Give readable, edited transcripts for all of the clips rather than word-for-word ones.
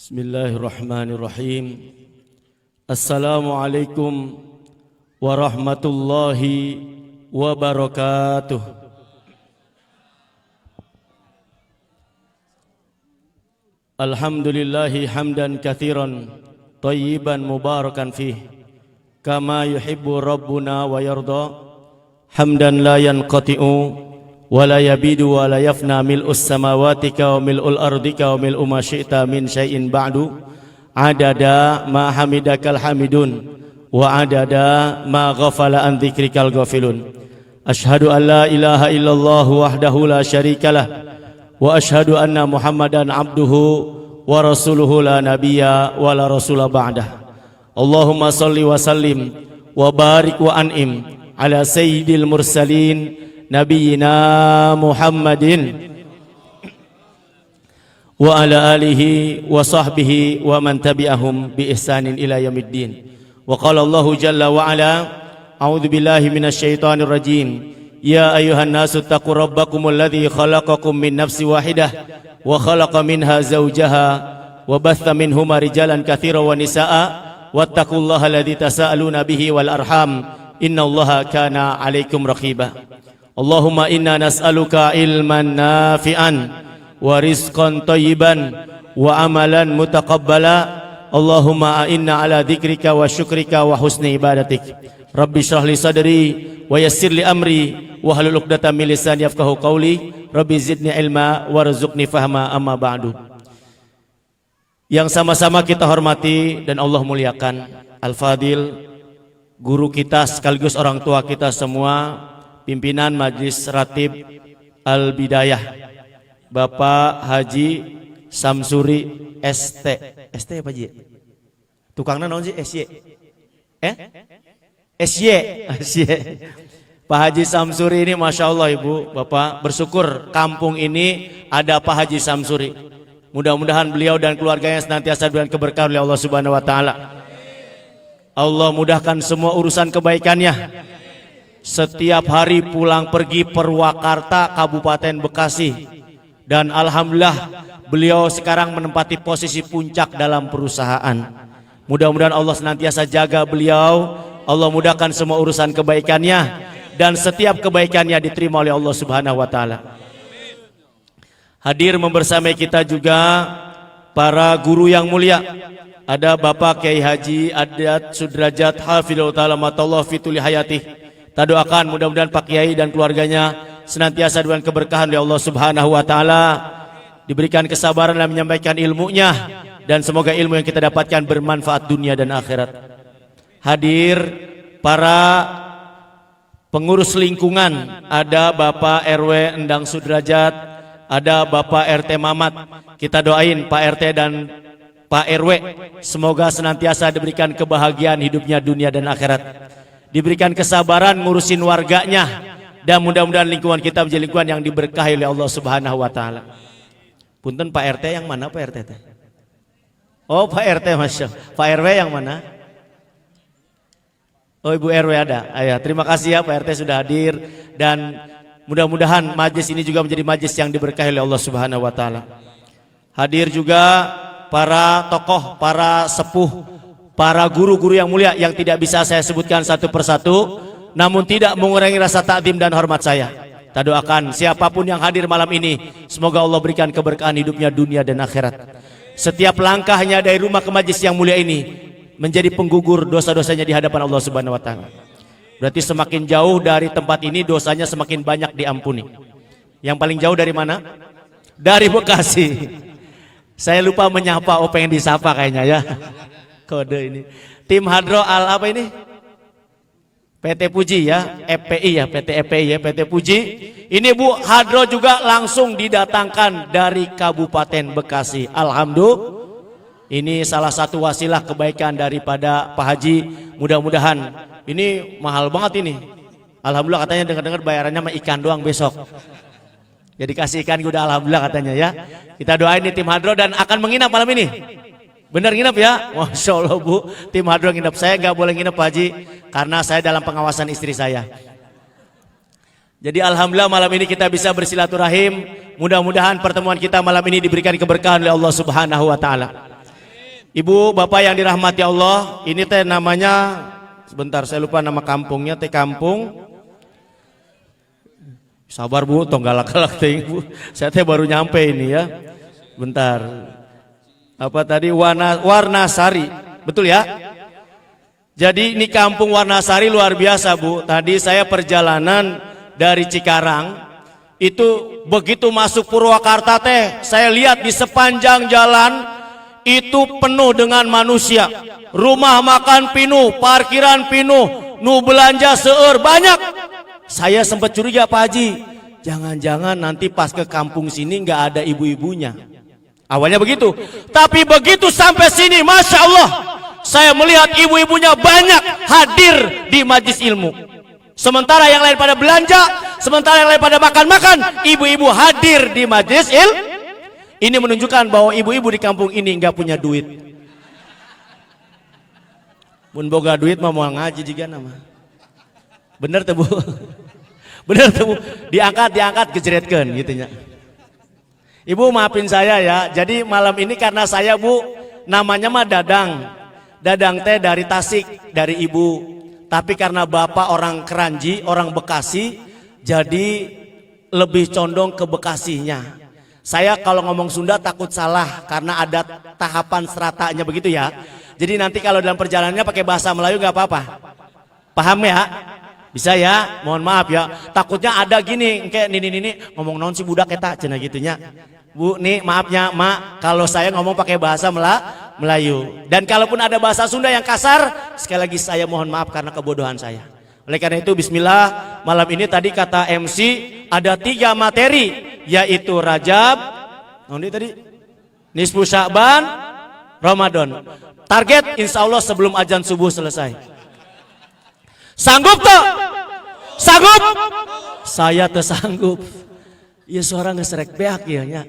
Bismillahirrahmanirrahim. Assalamualaikum warahmatullahi wabarakatuh. Alhamdulillahi hamdan kathiran tayyiban mubarakan fih kama yuhibbu rabbuna wa yarda hamdan la yanqati'u wa la yabidu wa la yafna mil'us samawati wa mil'ul ardika wa mil'u ma syi'ta min syai'in ba'du adada ma hamidakal hamidun wa adada ma ghafala an dzikrikal ghafilun. Ashhadu an la ilaha illallah wahdahu la syarikalah wa ashhadu anna muhammadan abduhu wa rasuluhu la nabiyya wa la rasula ba'dah. Allahumma salli wa sallim wa barik wa an'im ala sayyidil mursalin Nabiyyina Muhammadin wa ala alihi wa sahbihi wa man tabi'ahum bi ihsanin ila yaumiddin. Wa qala Allahu jalla wa ala a'udzu billahi minasy syaithanir rajim. Ya ayyuhan nasu taqu rabbakumul ladzi khalaqakum min nafsin wahidah wa khalaqa minha zawjaha wa batha minhuma rijalan katsiran wa nisaa'a wattaqullaha alladzi tasaaluna bihi wal arham innallaha kana 'alaikum raqiba. Allahumma inna nas'aluka ilman nafi'an wa rizqan thayyiban wa amalan mutaqabbala. Allahumma a'inna ala dzikrika wa syukrika wa husni ibadatik. Rabbi shrah li sadri wa yassir li amri wa hlul 'uqdatam min lisani yafqahu qawli. Rabbi zidni ilma warzuqni fahma, amma ba'du. Yang sama-sama kita hormati dan Allah muliakan Al-Fadil, guru kita sekaligus orang tua kita semua, pimpinan Majelis Ratib Al-Bidayah, Bapak Haji Samsuri ST. ST apa Ji? Tukangnya naon sih? SY? SY. Pak Haji Samsuri ini Masya Allah Ibu, Bapak, bersyukur kampung ini ada Pak Haji Samsuri. Mudah-mudahan beliau dan keluarganya senantiasa diberikan keberkahan oleh Allah Subhanahu wa Ta'ala. Allah mudahkan semua urusan kebaikannya. Setiap hari pulang pergi Purwakarta, Kabupaten Bekasi, dan alhamdulillah beliau sekarang menempati posisi puncak dalam perusahaan. Mudah-mudahan Allah senantiasa jaga beliau, Allah mudahkan semua urusan kebaikannya, dan setiap kebaikannya diterima oleh Allah Subhanahu wa Ta'ala. Hadir membersamai kita juga para guru yang mulia. Ada Bapak Kiai Haji Adat Sudrajat Hafidhahullah Ta'ala matallah fituli hayatih. Kita doakan mudah-mudahan Pak Kiai dan keluarganya senantiasa diberikan keberkahan oleh Allah Subhanahu wa Ta'ala, diberikan kesabaran dalam menyampaikan ilmunya, dan semoga ilmu yang kita dapatkan bermanfaat dunia dan akhirat. Hadir para pengurus lingkungan, ada Bapak RW Endang Sudrajat, ada Bapak RT Mamat. Kita doain Pak RT dan Pak RW semoga senantiasa diberikan kebahagiaan hidupnya dunia dan akhirat, diberikan kesabaran ngurusin warganya, dan mudah-mudahan lingkungan kita menjadi lingkungan yang diberkahi oleh Allah Subhanahu wa Ta'ala. Punten Pak RT yang mana Pak RT? Oh Pak RT, Masya Allah. Pak RW yang mana? Oh Ibu RW ada. Ayah, terima kasih ya Pak RT sudah hadir, dan mudah-mudahan majlis ini juga menjadi majlis yang diberkahi oleh Allah Subhanahu wa Ta'ala. Hadir juga para tokoh, para sepuh, para guru-guru yang mulia yang tidak bisa saya sebutkan satu persatu, namun tidak mengurangi rasa takdim dan hormat saya. Kita doakan siapapun yang hadir malam ini, semoga Allah berikan keberkahan hidupnya dunia dan akhirat. Setiap langkahnya dari rumah ke majlis yang mulia ini menjadi penggugur dosa-dosanya di hadapan Allah Subhanahu wa Ta'ala. Berarti semakin jauh dari tempat ini dosanya semakin banyak diampuni. Yang paling jauh dari mana? Dari Bekasi. Saya lupa menyapa, oh pengen disapa kayaknya ya. Kode ini tim Hadro Al apa ini? PT Puji ya, FPI ya, PT FPI ya, PT Puji. Ini Bu Hadro juga langsung didatangkan dari Kabupaten Bekasi. Alhamdulillah. Ini salah satu wasilah kebaikan daripada Pak Haji. Mudah-mudahan ini mahal banget ini. Alhamdulillah katanya dengar-dengar bayarannya mah ikan doang besok. Jadi kasih ikan udah alhamdulillah katanya ya. Kita doain nih tim Hadro dan akan menginap malam ini. Benar nginep ya? Masya Allah Bu, tim Hadro nginep. Saya nggak boleh nginep Pak Haji karena saya dalam pengawasan istri saya. Jadi alhamdulillah malam ini kita bisa bersilaturahim. Mudah-mudahan pertemuan kita malam ini diberikan keberkahan oleh Allah Subhanahu wa Ta'ala. Ibu, bapak yang dirahmati Allah, ini teh namanya, sebentar saya lupa nama kampungnya, teh kampung. Sabar Bu, tong galak-galak teh Bu. Saya teh baru nyampe ini ya. Bentar. Apa tadi Warnasari, betul ya? Jadi ini kampung Warnasari luar biasa Bu. Tadi saya perjalanan dari Cikarang, itu begitu masuk Purwakarta teh, saya lihat di sepanjang jalan itu penuh dengan manusia. Rumah makan penuh, parkiran penuh, nu belanja seueur banyak. Saya sempat curiga Pak Haji, jangan-jangan nanti pas ke kampung sini nggak ada ibu-ibunya. Awalnya begitu, tapi begitu sampai sini, Masya Allah, saya melihat ibu-ibunya banyak hadir di majlis ilmu. Sementara yang lain pada belanja, sementara yang lain pada makan-makan, ibu-ibu hadir di majlis ilmu. Ini menunjukkan bahwa ibu-ibu di kampung ini nggak punya duit. Mun boga duit mah mau ngaji juga nama. Bener tuh Bu. Bener tuh Bu. Diangkat gejretkeun gitu nya. Ibu maafin saya ya. Jadi malam ini karena saya Bu, namanya mah Dadang. Dadang teh dari Tasik, dari Ibu. Tapi karena Bapak orang Keranji, orang Bekasi, jadi lebih condong ke Bekasinya. Saya kalau ngomong Sunda takut salah karena ada tahapan seratanya begitu ya. Jadi nanti kalau dalam perjalanannya pakai bahasa Melayu nggak apa-apa. Paham ya? Bisa ya? Mohon maaf ya. Takutnya ada gini, kayak ini ngomong naon si budak eta cenah gitunya. Bu, nih maafnya Mak, kalau saya ngomong pakai bahasa Melayu. Dan kalaupun ada bahasa Sunda yang kasar, sekali lagi saya mohon maaf karena kebodohan saya. Oleh karena itu bismillah, malam ini tadi kata MC ada 3 materi, yaitu Rajab, tadi Nisfu Sya'ban, Ramadan. Target insya Allah sebelum azan subuh selesai. Sanggup tuh? Sanggup? Saya tersanggup. Ya suara ngesrek beak ya.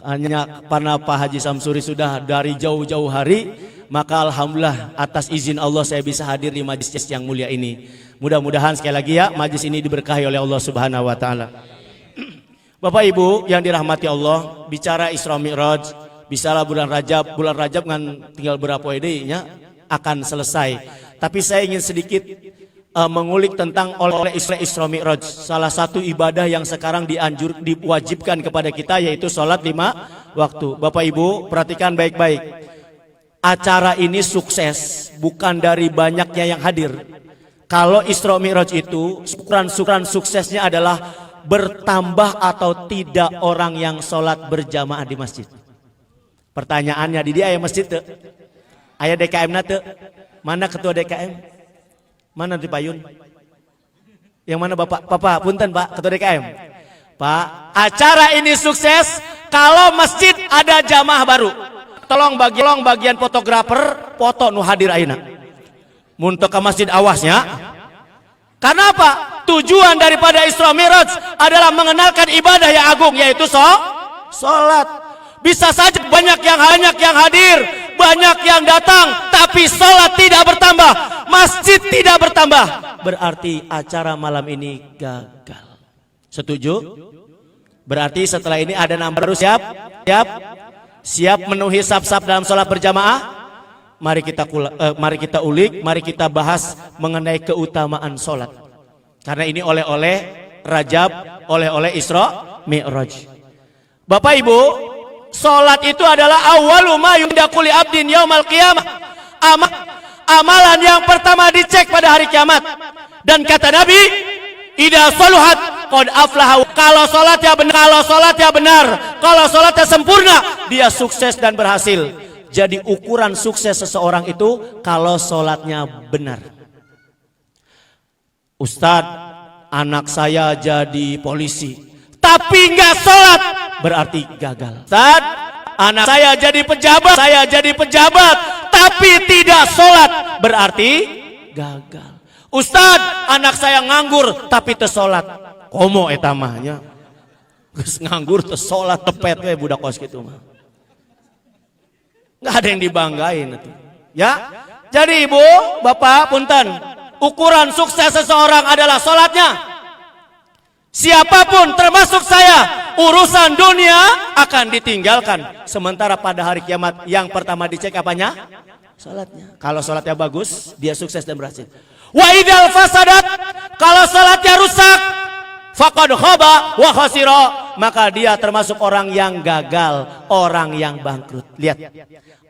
Hanya karena Pak Haji Samsuri sudah dari jauh-jauh hari, maka alhamdulillah atas izin Allah saya bisa hadir di majlis yang mulia ini. Mudah-mudahan sekali lagi ya majlis ini diberkahi oleh Allah Subhanahu wa taala. Bapak Ibu yang dirahmati Allah, bicara Isra Mi'raj, bicara bulan Rajab kan tinggal berapa nya akan selesai. Tapi saya ingin sedikit mengulik tentang oleh Isra Mi'raj. Salah satu ibadah yang sekarang diwajibkan kepada kita yaitu sholat 5 waktu. Bapak Ibu perhatikan baik-baik. Acara ini sukses bukan dari banyaknya yang hadir. Kalau Isra Mi'raj itu ukuran suksesnya adalah bertambah atau tidak orang yang sholat berjamaah di masjid. Pertanyaannya di dia aya masjid tuh, aya DKM nate, mana ketua DKM, mana di payun, yang mana bapak punten Pak ketua DKM, Pak. Acara ini sukses kalau masjid ada jamaah baru. Tolong bagian fotografer foto nu hadir ayeuna. Mun teu ka masjid awasnya. Karena apa? Tujuan daripada Isra Mi'raj adalah mengenalkan ibadah yang agung yaitu salat. Bisa saja banyak yang hadir, banyak yang datang, tapi salat tidak bertambah, masjid tidak bertambah. Berarti acara malam ini gagal. Setuju? Berarti setelah ini ada nambah baru siap memenuhi saf-saf dalam salat berjamaah. Mari kita ulik, mari kita bahas mengenai keutamaan salat. Karena ini oleh-oleh Rajab, oleh-oleh Isra Mi'raj. Bapak Ibu, salat itu adalah awwalu ma yundaquli abdin yaumal qiyamah. Amalan yang pertama dicek pada hari kiamat. Dan kata Nabi, idza saluhat qad aflaha. Kalau salatnya benar, kalau salatnya sempurna, dia sukses dan berhasil. Jadi ukuran sukses seseorang itu kalau salatnya benar. Ustadz, anak saya jadi polisi, tapi nggak sholat, berarti gagal. Ustadz, anak saya jadi pejabat, tapi tidak sholat, berarti gagal. Ustadz, anak saya nganggur, tapi teu sholat. Komo etamanya, nganggur teu sholat tepet we budak kos gitu mah. Nggak ada yang dibanggain itu. Ya, jadi ibu, bapak, punten. Ukuran sukses seseorang adalah sholatnya. Siapapun termasuk saya, urusan dunia akan ditinggalkan. Sementara pada hari kiamat yang pertama dicek apanya? Salatnya. Kalau salatnya bagus, dia sukses dan berhasil. Wa idal fasadat, kalau salatnya rusak, faqad khaba wa khasira, maka dia termasuk orang yang gagal, orang yang bangkrut. Lihat,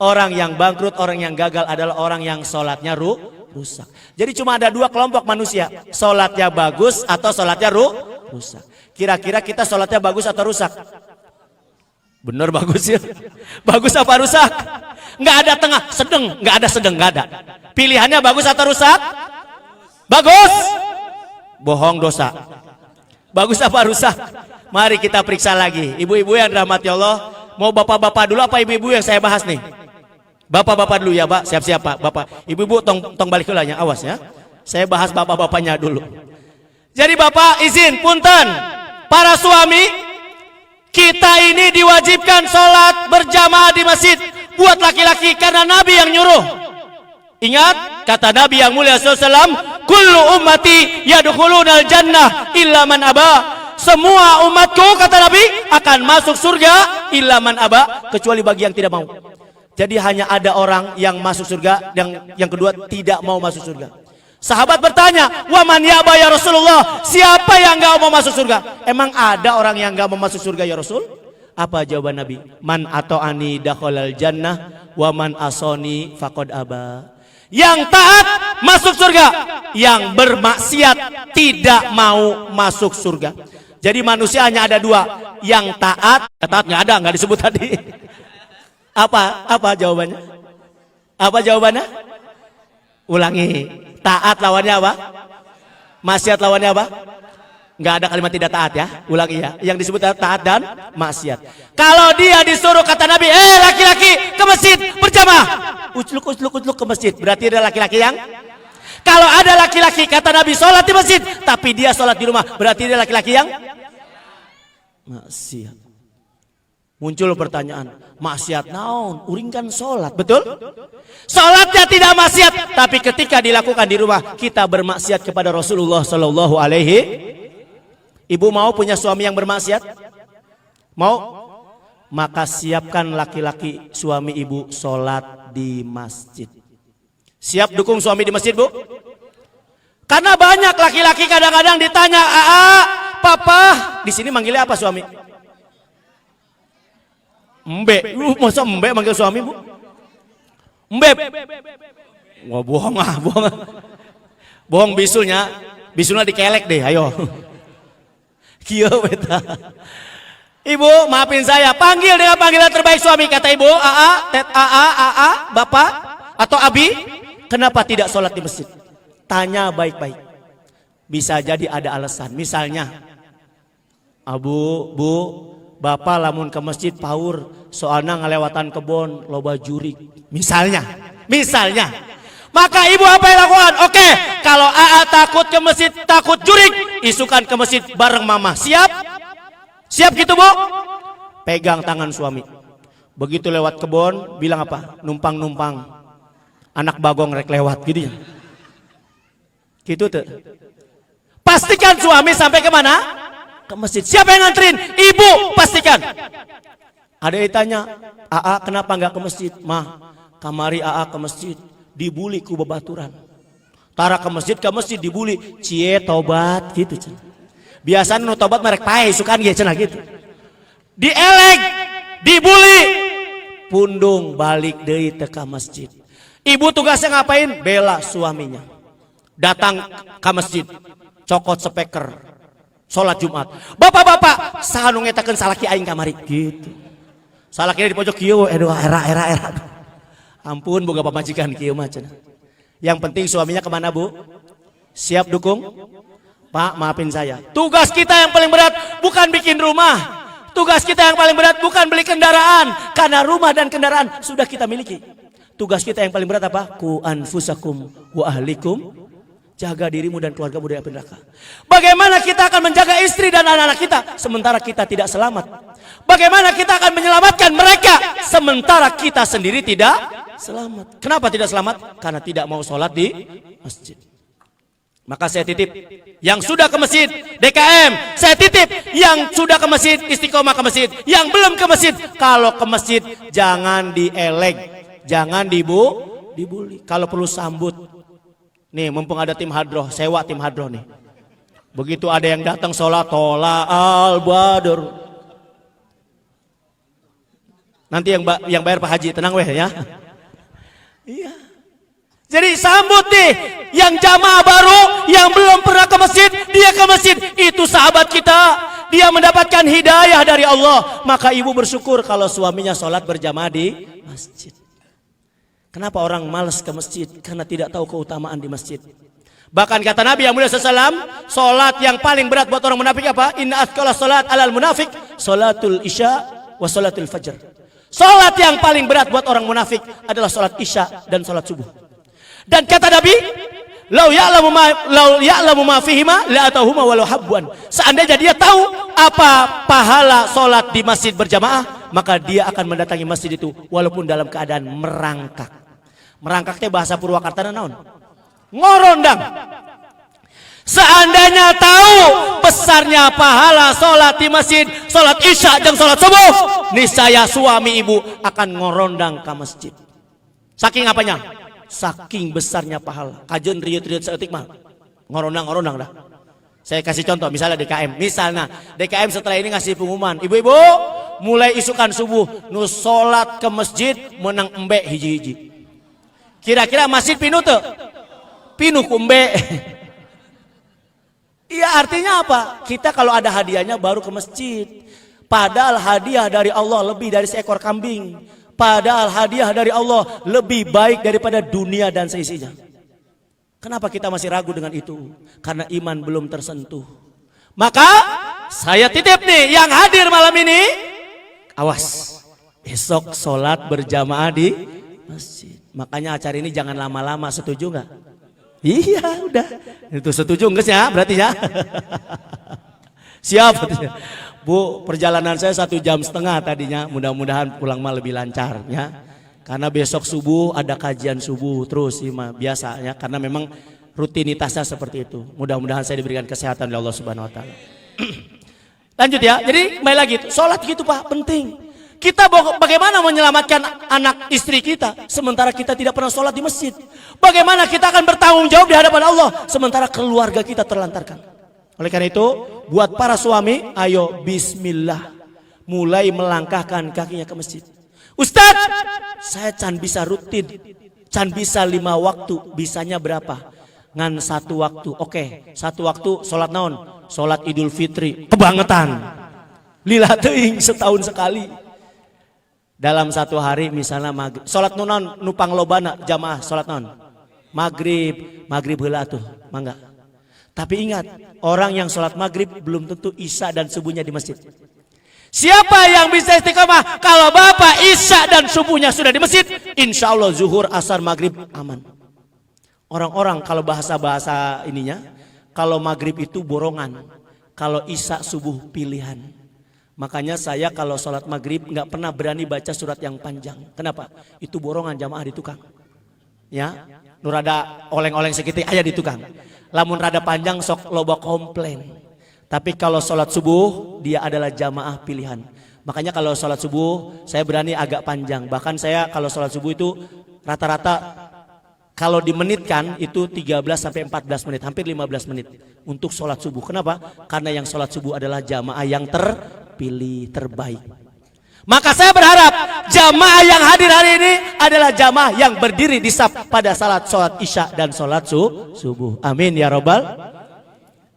orang yang bangkrut, orang yang gagal adalah orang yang salatnya rusak. Jadi cuma ada dua kelompok manusia, salatnya bagus atau salatnya rusak. Kira-kira kita salatnya bagus atau rusak? Bener bagus ya. Bagus apa rusak? Nggak ada tengah, sedang, nggak ada sedang, nggak ada. Pilihannya bagus atau rusak? Bagus. Bohong dosa. Bagus apa rusak? Mari kita periksa lagi. Ibu-ibu yang dirahmati Allah, mau bapak-bapak dulu apa ibu-ibu yang saya bahas nih? Bapak-bapak dulu ya, Pak. Siap-siap, Pak. Bapak. Ibu-ibu tong balik ulahnya, awas ya. Saya bahas bapak-bapaknya dulu. Jadi Bapak izin, punten, para suami, kita ini diwajibkan sholat berjamaah di masjid buat laki-laki karena Nabi yang nyuruh. Ingat kata Nabi yang mulia SAW, kullu ummati yadkhulunal jannah illa man aba. Semua umatku kata Nabi akan masuk surga illa man aba, kecuali bagi yang tidak mau. Jadi hanya ada orang yang masuk surga, yang kedua tidak mau masuk surga. Sahabat bertanya, wa man ya'ba ya Rasulullah, siapa yang enggak mau masuk surga? Emang ada orang yang enggak mau masuk surga ya Rasul? Apa jawaban Nabi? Man ata'ani dakhalal jannah wa man asani faqad aba. Yang taat masuk surga, yang bermaksiat tidak mau masuk surga. Jadi manusia hanya ada dua, yang taat nggak ada, nggak disebut tadi. Apa jawabannya? Apa jawabannya? Ulangi. Taat lawannya apa? Maksiat lawannya apa? Nggak ada kalimat tidak taat ya. Ulangi ya. Yang disebut taat dan maksiat. Kalau dia disuruh kata Nabi, laki-laki ke masjid berjamaah. Ucluk ke masjid. Berarti ada laki-laki yang. Kalau ada laki-laki kata Nabi sholat di masjid, tapi dia sholat di rumah, berarti dia laki-laki yang maksiat. Muncul pertanyaan, maksiat naon? Uring kan sholat, betul? Sholatnya tidak maksiat, tapi ketika dilakukan di rumah, kita bermaksiat kepada Rasulullah Sallallahu Alaihi. Ibu mau punya suami yang bermaksiat? Mau? Maka siapkan laki-laki suami ibu sholat di masjid. Siap dukung suami di masjid, Bu? Karena banyak laki-laki kadang-kadang ditanya, papa, di sini manggilnya apa suami? Mbe, masa mbe manggil suami, Bu? Mbe. Wah, bohong bohong. Bohong bisulnya dikelek deh, ayo. Kieu beta. Ibu, maafin saya, panggil dengan panggilan terbaik suami, kata ibu. Bapak atau abi, kenapa tidak sholat di masjid? Tanya baik-baik. Bisa jadi ada alasan. Misalnya, Bu, bapak lamun ke masjid paur, soalnya ngelewatan kebon loba jurik. Misalnya. Maka ibu apa yang lakukan? Oke, kalau takut ke masjid, takut jurik, isukan ke masjid bareng mama. Siap? Siap gitu, Bu? Pegang tangan suami. Begitu lewat kebon, bilang apa? Numpang. Anak bagong rek lewat gitu ya. Gitu tuh. Pastikan suami sampai kemana? Ke masjid. Siapa yang nganterin? Ibu, pastikan. Ada yang tanya, kenapa nggak ke masjid? Mah, kamari ke masjid, dibuli ku babaturan. Tara ke masjid dibuli, cie tobat gitu. Biasanya nu tobat merek pae sukan ge cenah gitu. Dielek, dibuli, pundung balik deui teh ka masjid. Ibu tugasnya ngapain? Bela suaminya. Datang ke masjid, cokot speaker, sholat Jumat. Bapak-bapak, saha nu ngetakeun salaki aing kamari gitu. Salaki di pojok kieu, era. Ampun boga pamajikan kieu mah cenah. Yang penting suaminya kemana, Bu? Siap dukung? Pak, maafin saya. Tugas kita yang paling berat bukan bikin rumah. Tugas kita yang paling berat bukan beli kendaraan. Karena rumah dan kendaraan sudah kita miliki. Tugas kita yang paling berat apa? Ku anfusakum wa ahlikum. Jaga dirimu dan keluargamu dari api neraka. Bagaimana kita akan menjaga istri dan anak-anak kita sementara kita tidak selamat? Bagaimana kita akan menyelamatkan mereka sementara kita sendiri tidak selamat? Kenapa tidak selamat? Karena tidak mau sholat di masjid. Maka saya titip yang sudah ke masjid DKM, saya titip yang sudah ke masjid istiqomah ke masjid, yang belum ke masjid kalau ke masjid jangan dielek, jangan dibully. Kalau perlu sambut. Nih mumpung ada tim hadroh, sewa tim hadroh nih. Begitu ada yang datang sholat tola al badr. Nanti yang bayar Pak Haji, tenang weh ya. Iya. Jadi sambut nih yang jamaah baru, yang belum pernah ke masjid, dia ke masjid. Itu sahabat kita, dia mendapatkan hidayah dari Allah. Maka ibu bersyukur kalau suaminya sholat berjamaah di masjid. Kenapa orang malas ke masjid? Karena tidak tahu keutamaan di masjid. Bahkan kata Nabi yang mulia SAW, sholat yang paling berat buat orang munafik apa? Inna athqala sholat alal munafik, sholatul isya wa sholatul fajr. Sholat yang paling berat buat orang munafik adalah sholat isya dan sholat subuh. Dan kata Nabi, lau ya'lamu ma fihima la atahuma walau habwan. Seandainya dia tahu apa pahala sholat di masjid berjamaah, maka dia akan mendatangi masjid itu walaupun dalam keadaan merangkak. Merangkak teh bahasa Purwakarta naon? Ngorondang. Seandainya tahu besarnya pahala sholat di masjid, sholat isya dan sholat subuh, niscaya suami ibu akan ngorondang ke masjid. Saking apanya? Saking besarnya pahala. Kajen riut-riut seetik mah ngorondang dah. Saya kasih contoh, misalnya DKM. Misalnya DKM setelah ini ngasih pengumuman, ibu-ibu mulai isukan subuh nu sholat ke masjid menang embe hiji-hiji. Kira-kira masjid pinu tuh? Pinu kumbe. Iya, artinya apa? Kita kalau ada hadiahnya baru ke masjid. Padahal hadiah dari Allah lebih dari seekor kambing. Padahal hadiah dari Allah lebih baik daripada dunia dan seisinya. Kenapa kita masih ragu dengan itu? Karena iman belum tersentuh. Maka saya titip nih yang hadir malam ini, awas, besok sholat berjamaah di masjid. Makanya acara ini jangan lama-lama, setuju nggak? Iya, udah. Itu setuju enggak ya berarti ya? Siap. Bu, perjalanan saya 1,5 jam tadinya. Mudah-mudahan pulang mah lebih lancar ya. Karena besok subuh ada kajian subuh terus biasa ya. Karena memang rutinitasnya seperti itu. Mudah-mudahan saya diberikan kesehatan oleh Allah Subhanahu wa taala. Lanjut ya. Jadi kembali lagi, sholat gitu Pak, penting. Kita bagaimana menyelamatkan anak istri kita sementara kita tidak pernah sholat di masjid? Bagaimana kita akan bertanggung jawab di hadapan Allah sementara keluarga kita terlantarkan? Oleh karena itu, buat para suami, ayo bismillah, mulai melangkahkan kakinya ke masjid. Ustadz, saya can bisa rutin, can bisa 5 waktu, bisanya berapa? Ngan 1 waktu. Oke, 1 waktu sholat naon? Sholat Idul Fitri, kebangetan. Lila teuing setahun sekali. Dalam 1 hari misalnya maghrib, sholat nunon nupang lobana jamaah sholat non maghrib heula tuh mangga. Tapi ingat, orang yang sholat maghrib belum tentu isya dan subuhnya di masjid. Siapa yang bisa istiqomah? Kalau bapak isya dan subuhnya sudah di masjid, insya Allah zuhur asar maghrib aman. Orang-orang kalau bahasa ininya, kalau maghrib itu borongan, kalau isya subuh pilihan. Makanya saya kalau sholat maghrib nggak pernah berani baca surat yang panjang. Kenapa? Itu borongan jamaah di tukang. Ya, nurada oleng-oleng segitu ayah di tukang. Lamun rada panjang sok loba komplain. Tapi kalau sholat subuh dia adalah jamaah pilihan. Makanya kalau sholat subuh saya berani agak panjang. Bahkan saya kalau sholat subuh itu rata-rata kalau dimenitkan itu 13 sampai 14 menit, hampir 15 menit untuk sholat subuh. Kenapa? Karena yang sholat subuh adalah jamaah yang terpilih, terbaik. Maka saya berharap jamaah yang hadir hari ini adalah jamaah yang berdiri di saf pada sholat isya dan sholat subuh. Amin ya robbal.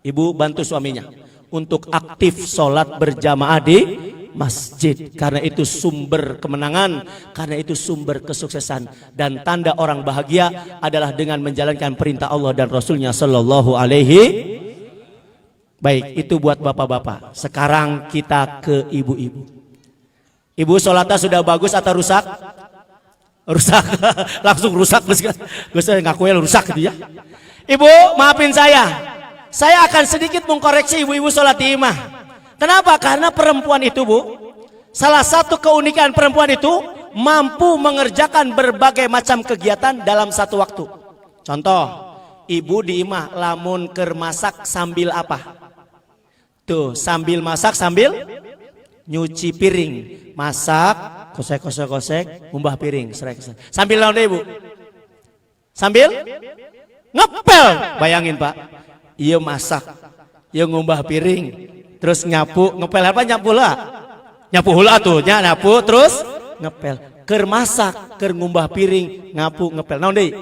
Ibu bantu suaminya untuk aktif sholat berjamaah di masjid, karena itu sumber kemenangan, karena itu sumber kesuksesan, dan tanda orang bahagia adalah dengan menjalankan perintah Allah dan Rasulnya Sallallahu Alaihi. Baik, itu buat bapak-bapak. Sekarang kita ke ibu-ibu. Ibu sholatnya sudah bagus atau rusak? Rusak. Langsung rusak. Gue ngakuin rusak gitu ya. Ibu maafin saya akan sedikit mengkoreksi ibu-ibu sholat di imah. Kenapa? Karena perempuan itu Bu, salah satu keunikan perempuan itu mampu mengerjakan berbagai macam kegiatan dalam satu waktu. Contoh, ibu di imah lamun keur masak sambil apa? Tuh, sambil masak sambil nyuci piring. Masak, kosek, ngumbah piring, serek. Sambil naon deh, Ibu? Sambil ngepel. Bayangin, Pak. Iya masak, iya ngumbah piring, terus nyapu, ngepel apa nyapu lah? Nyapu hula tuh, nyapu terus ngepel. Keur masak, keur ngumbah piring, ngapu, ngepel. Naon deui?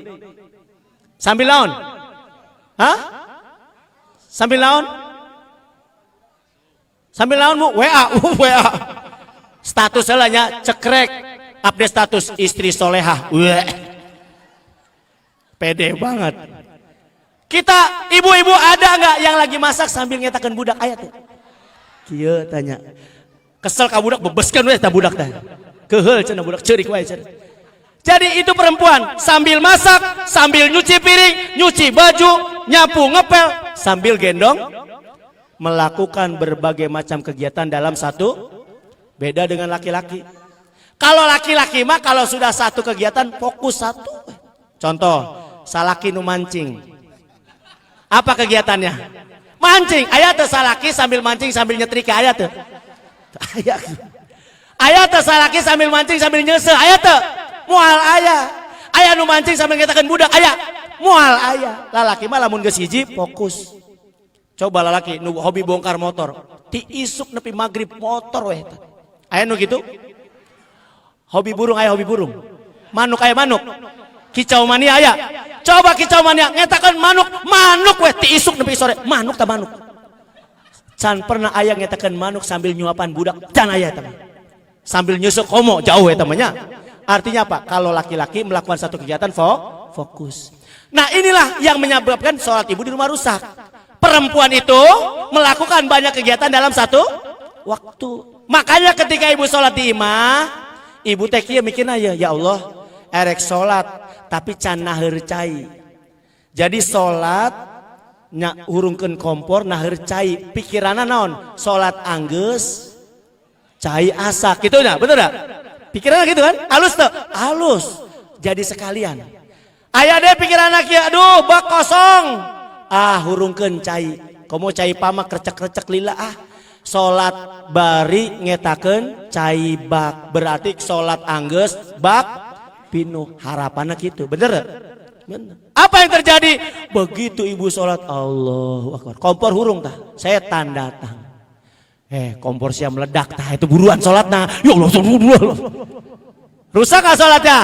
Sambil naon? Hah? Sambil naon? Sambil naon mu? WA, WA. Status salahnya cekrek, update status istri solehah. Pede banget. Kita ibu-ibu ada nggak yang lagi masak sambil ngetakeun budak aya teh? Kieu tanya. Kesel ka budak bebeskeun we tah budak teh. Keheul cenah budak ceurik wae cenah. Jadi itu perempuan sambil masak, sambil nyuci piring, nyuci baju, nyapu, ngepel, sambil gendong melakukan berbagai macam kegiatan dalam satu. Beda dengan laki-laki. Kalau laki-laki mah kalau sudah satu kegiatan fokus satu. Contoh, salaki nu mancing. Apa kegiatannya? Mancing. Aya teu salaki sambil mancing sambil nyetrika aya teu? Aya. Aya teu salaki sambil mancing sambil nyeuseuh aya teu? Moal aya. Aya nu mancing sambil ngetakeun budak aya? Moal aya. Lalaki mah lamun geus hiji fokus. Coba lalaki nu hobi bongkar motor, ti isuk nepi magrib motor weh. Aya nu gitu? Hobi burung aya hobi burung. Manuk aya manuk. Kicau mania aya. Coba kicau mania ngetakeun manuk weh ti isuk nepi sore. Manuk ta manuk. Can pernah aya ngetakeun manuk sambil nyuapan budak, can aya eta. Sambil nyusuk homo jauh eta mah nya. Artinya apa? Kalau laki-laki melakukan satu kegiatan fokus. Nah inilah yang menyebabkan sholat ibu di rumah rusak. Perempuan itu melakukan banyak kegiatan dalam satu waktu. Makanya ketika ibu sholat di imah, ibu teh kieu mikirna ya Allah, erek sholat tapi can naheur cai. Jadi sholat hurungkeun kompor naheur cai. Pikiranna naon? Sholat anggeus cai asak gitu nya, betul enggak? Pikirannya gitu kan? Halus tuh, halus. Jadi sekalian. Aya deh pikiranna kieu, aduh bak kosong. Ah hurungkeun cai. Komo cai pamak recek-recek lila ah. Salat bari ngetakeun cai bak. Berarti salat anggeus bak pinuh. Harapanna kitu. Bener? Bener. Apa yang terjadi? Begitu ibu salat Allahu Akbar. Kompor hurung tah. Setan datang. Kompor siap meledak tah itu buruan sholatnya. Ya Allah, rusak gak sholatnya?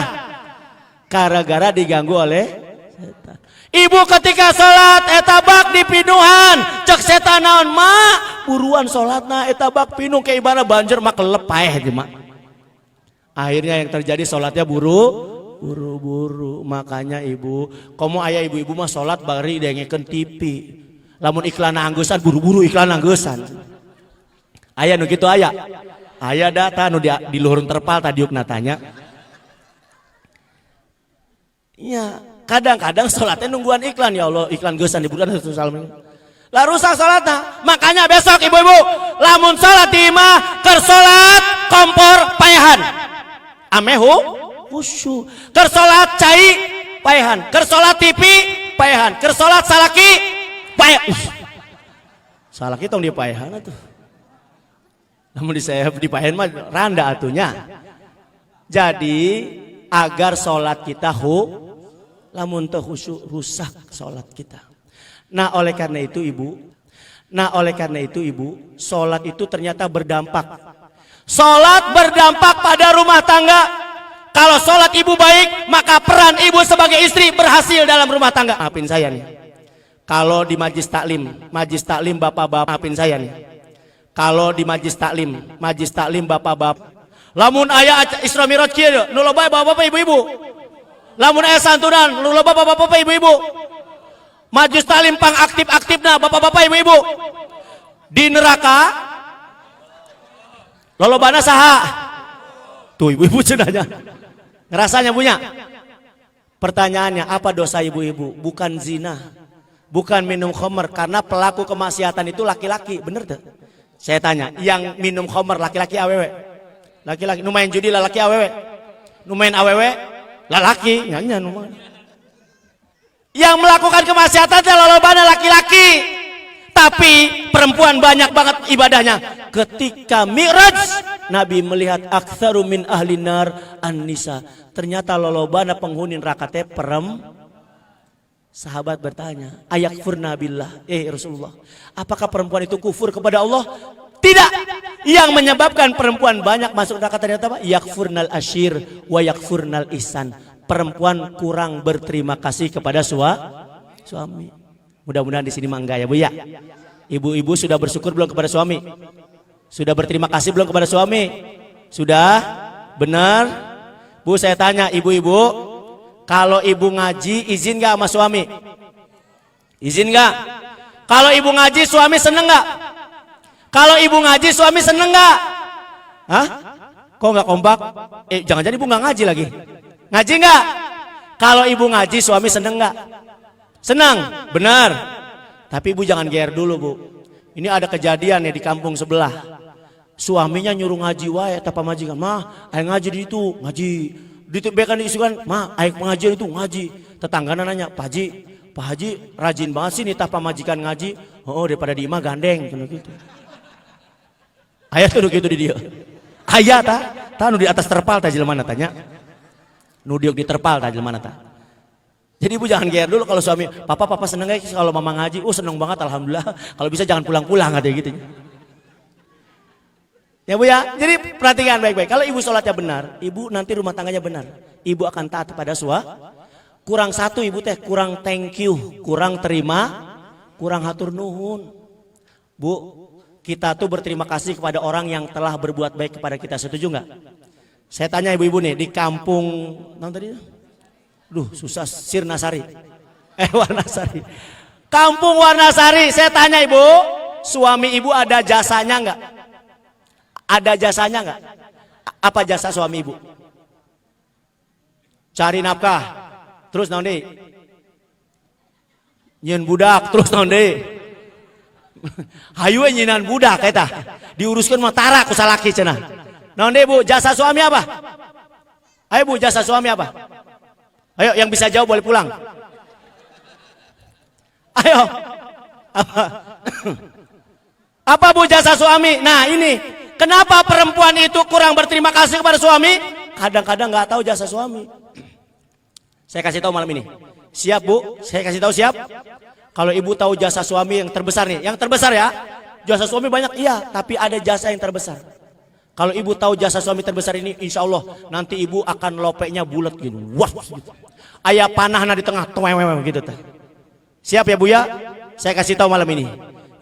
Gara-gara diganggu oleh setan. Ibu ketika sholat etabak di pinuhan cek setan naon mak buruan sholatna etabak pinuh ke ibarat banjir mak lepaeh aja mak. Akhirnya yang terjadi sholatnya buru-buru. Makanya ibu, komo ayah ibu-ibu mah sholat bari dengekeun TV. Lamun iklan anggusan buru-buru iklan anggusan. Aya nu kitu aya. Aya data nu di luhur terpal tadi yuk natanya. Iya, kadang-kadang salatnya nungguan iklan ya Allah, iklan geusan di bulan Rasulullah. Lah rusak salatna. Makanya besok ibu-ibu lamun salat di imah keur salat kompor paehan. Amehu khusyuk. Keur salat cai paehan, keur salat TV paehan, keur salat salaki paehan. Salaki tong di paehan atuh. Namun di pahen mah randa atunya. Jadi agar sholat kita lamun teu khusyuk rusak sholat kita. Nah oleh karena itu ibu, sholat itu ternyata berdampak. Sholat berdampak pada rumah tangga. Kalau sholat ibu baik, maka peran ibu sebagai istri berhasil dalam rumah tangga. Maafin saya nih. Kalau di majlis taklim bapak-bapak, maafin saya nih. Kalau di majlis taklim bapak-bapak. Lamun aya Isra Mi'raj kieu nu loba bapak-bapak ibu-ibu. Lamun aya santunan nu loba bapak-bapak ibu-ibu. Majlis taklim pang aktif-aktifna bapak-bapak ibu-ibu. Di neraka lolobana saha? Tuh ibu-ibu cenanya. Ngerasanya punya. Pertanyaannya apa dosa ibu-ibu? Bukan zina. Bukan minum khamr karena pelaku kemaksiatan itu laki-laki, bener tuh? Saya tanya, yang minum khamr laki-laki awewe? Laki-laki, nu main judi laki awewe? Nu main awewe? Lalaki, nyanyi nu main. Yang melakukan kemaksiatan lolobana laki-laki. Tapi perempuan banyak banget ibadahnya. Ketika Mi'raj, Nabi melihat aktsaru min ahli nar an-nisa. Ternyata lolobana penghuni neraka teh Sahabat bertanya, ayakfurna billah, Rasulullah, apakah perempuan itu kufur kepada Allah? Tidak. Yang menyebabkan perempuan banyak masuk neraka ternyata apa? Yakfurnal ashir wa yakfurnal ihsan. Perempuan kurang berterima kasih kepada suami. Mudah-mudahan di sini mangga ya Bu ya. Ibu-ibu sudah bersyukur belum kepada suami? Sudah berterima kasih belum kepada suami? Sudah? Benar? Bu, saya tanya ibu-ibu, kalau ibu ngaji izin gak sama suami? Izin gak? Kalau ibu ngaji suami seneng gak? Kalau ibu ngaji suami seneng gak? Hah? Kok gak kompak? Jangan-jangan ibu gak ngaji lagi. Ngaji gak? Kalau ibu ngaji suami seneng gak? Senang? Benar. Tapi ibu jangan GR dulu Bu. Ini ada kejadian ya di kampung sebelah. Suaminya nyuruh ngaji wae tapa majikan. Mah, ayo ngaji di itu, ngaji. Ditebekan diisukan, mah ayo pengajian itu ngaji. Tetanggana nanya, Pak Haji rajin banget sih nih tapa majikan ngaji. Oh, daripada di imah gandeng gitu. Ayah tuh gitu di dia. Ayah ta nu di atas terpal ta jelema tanya. Nu diuk di terpal ta jelema ta. Jadi ibu jangan GR dulu kalau suami, papa seneng gak kalau mama ngaji? Oh seneng banget alhamdulillah. Kalau bisa jangan pulang-pulang ada gitu. Ya Bu ya, jadi perhatikan baik-baik. Kalau ibu sholatnya benar, ibu nanti rumah tangganya benar. Ibu akan taat pada kurang satu ibu teh, kurang thank you, kurang terima, kurang hatur nuhun. Bu, kita tuh berterima kasih kepada orang yang telah berbuat baik kepada kita. Setuju nggak? Saya tanya ibu-ibu nih di kampung, tadi? Susah Sirnasari. Warnasari. Kampung Warnasari, saya tanya ibu, suami ibu ada jasanya nggak? Ada jasanya nggak? Apa jasa suami ibu? Cari nafkah, terus naon deui? Nyeun budak, terus naon deui? Hayu nyinan budak eta. Diuruskeun mah tara ku salaki cenah. Naon deui Bu? Jasa suami apa? Ayo Bu, jasa suami apa? Ayo yang bisa jawab boleh pulang. Ayo. Apa Bu jasa suami? Nah ini. Kenapa perempuan itu kurang berterima kasih kepada suami? Kadang-kadang nggak tahu jasa suami. Saya kasih tahu malam ini. Siap Bu? Saya kasih tahu siap? Kalau ibu tahu jasa suami yang terbesar nih, yang terbesar ya. Jasa suami banyak iya, tapi ada jasa yang terbesar. Kalau ibu tahu jasa suami terbesar ini, insya Allah nanti ibu akan lopeknya bulat gitu. Wah, gitu. Ayah panahna di tengah, tuwewewe gitu. Siap ya Bu ya? Saya kasih tahu malam ini.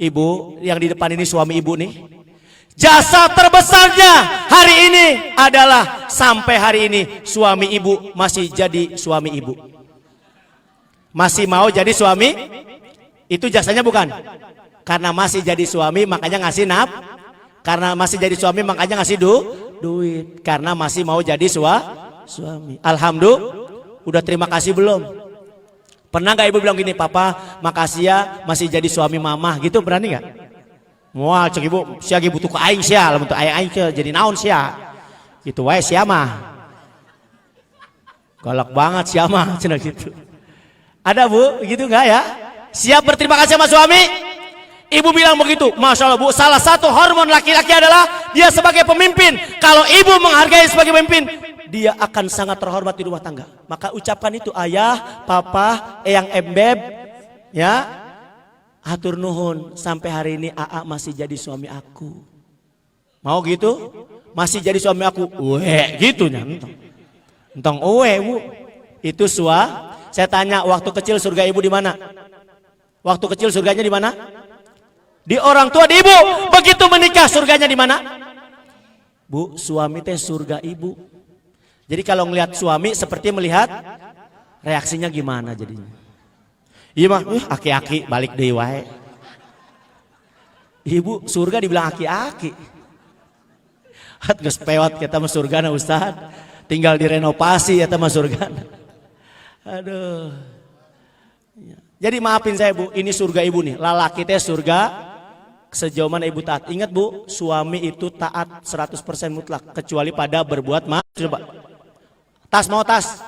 Ibu yang di depan ini suami ibu nih. Jasa terbesarnya hari ini adalah sampai hari ini suami ibu masih jadi suami ibu. Masih mau jadi suami? Itu jasanya bukan? Karena masih jadi suami makanya ngasih karena masih jadi suami makanya ngasih duit. Karena masih mau jadi suami. Alhamdulillah. Udah terima kasih belum? Pernah gak ibu bilang gini, Papa makasih ya masih jadi suami mama gitu, berani gak? Wah, cek ibu, sia ge butuh ke aing sia, lamun teu aing jadi naon sia. Gitu wae sia mah. Galak banget sia mah cenah gitu. Ada Bu, gitu enggak ya? Siap berterima kasih sama suami? Ibu bilang begitu. Masya Allah Bu, salah satu hormon laki-laki adalah dia sebagai pemimpin. Kalau ibu menghargai sebagai pemimpin, dia akan sangat terhormat di rumah tangga. Maka ucapkan itu ayah, papa, eyang embeb, ya. Hatur nuhun, sampai hari ini AA masih jadi suami aku. Mau gitu? Masih jadi suami aku. Uwe, gitu nya. Entong uwe Bu. Itu saya tanya waktu kecil surga ibu di mana? Waktu kecil surganya di mana? Di orang tua di ibu. Begitu menikah surganya di mana? Bu, suami teh surga ibu. Jadi kalau ngelihat suami seperti melihat reaksinya gimana jadinya? Iya mah, aki-aki balik deui wae. Ibu surga dibilang aki-aki. Hat geus pewat kita mah surgana Ustaz. Tinggal direnovasi eta mah surgana. Aduh. Jadi maafin saya Bu, ini surga ibu nih. Lalaki teh surga sejauh mana ibu taat. Ingat Bu, suami itu taat 100% mutlak kecuali pada berbuat maksiat. Coba. Tas mau tas.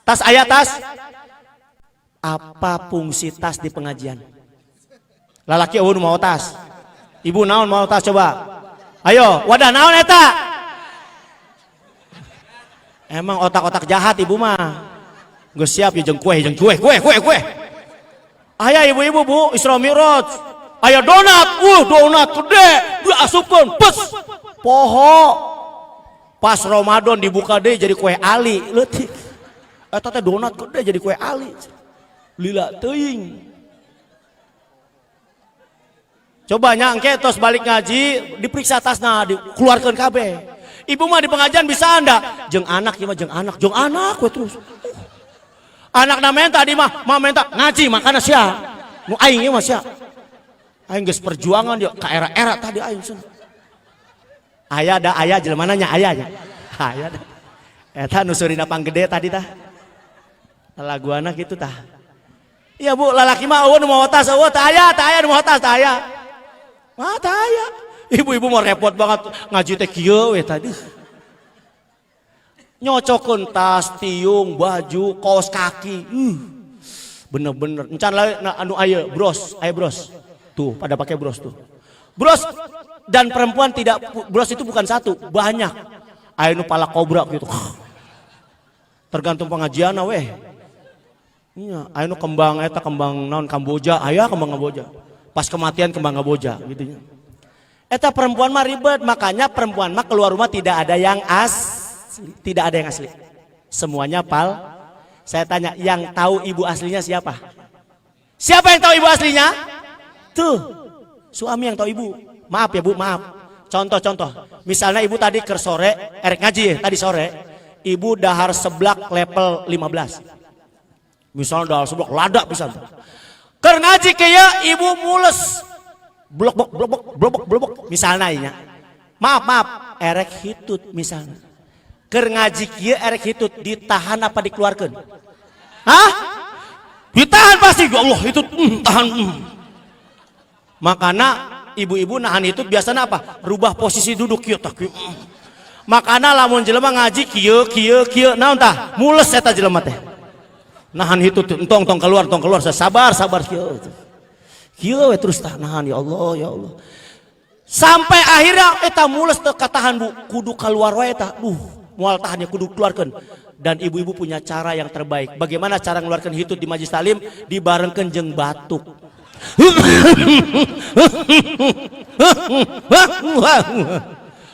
Tas ayah tas. apa fungsi tas di pengajian? Lalaki eueun mau tas. Ibu naon mau tas coba? Ayo, wadah naon eta? Emang otak-otak jahat ibu mah. Geus siap ya jeung kue. Aya ibu-ibu Bu, Isra Mi'raj. Aya donat, donat gede, diasupkeun, pes. Poho. Pas Ramadan dibuka deui jadi kue ali, leutik. Eta teh donat gede jadi kue ali. Lila teuing. Coba nyangke tos balik ngaji, diperiksa tasna, dikeluarkeun kabeh. Ibu mah di pengajian bisa anda, jeung anak ieu mah jeung anak we terus. Anak na menta di mah menta ngaji makana sia. Nu aing ieu mah sia. Aing geus perjuangan dia ka era-era tadi aing sun. Aya jelema nya aya nya. Aya da. Eta nu surina panggede tadi tah. Laguana kitu tah. Iya Bu, lalaki mah eueun nu mau tas eueuh tah aya nu mau tas tah aya. Mah tah aya. Ibu-ibu mau repot banget ngaji teh kieu we tadi. Nyocokeun tas, tiung, baju, kaos kaki. Bener-bener. Encan lain anu aya bros, aya bros. Tuh, pada pakai bros tuh. Bros dan perempuan tidak, bros itu bukan satu, banyak. Aya nu pala kobra gitu. Tergantung pengajian weh. Iya, aya nu kembang eta kembang naon Kamboja, aya kembang Kamboja. Pas kematian kembang Kamboja gitu nya. Eta perempuan mah ribet, makanya perempuan mah keluar rumah tidak ada yang asli, semuanya pal. Saya tanya, yang tahu ibu aslinya siapa? Siapa yang tahu ibu aslinya? Tuh, suami yang tahu ibu. Maaf ya Bu, maaf. Contoh, misalnya ibu tadi ke sore, erek ngaji tadi sore, ibu dahar seblak level 15. Misalnya dahar seblak lada bisa. Keur ngaji kaya ibu mules. Blok misalnya inya. Maaf, erek hitut misalnya. Keur ngaji kieu erek hitut ditahan apa dikeluarkeun? Hah? Ditahan pasti, ya Allah hitut tahan. Makana ibu-ibu nahan hitut biasanya apa? Rubah posisi duduk kieu tah kieu. Makana lamun jelema ngaji kieu naon tah? Mules eta jelema teh. Nahan hitut entong keluar sabar kieu. Kieu we terus tah nahan ya Allah. Sampai akhirnya eta mules teu katahan Bu, kudu keluar wae tah. Moal tahannya kudu keluarkeun. Dan ibu-ibu punya cara yang terbaik. Bagaimana cara ngeluarkeun hitut di majelis taklim? Dibarengkeun jeung batuk.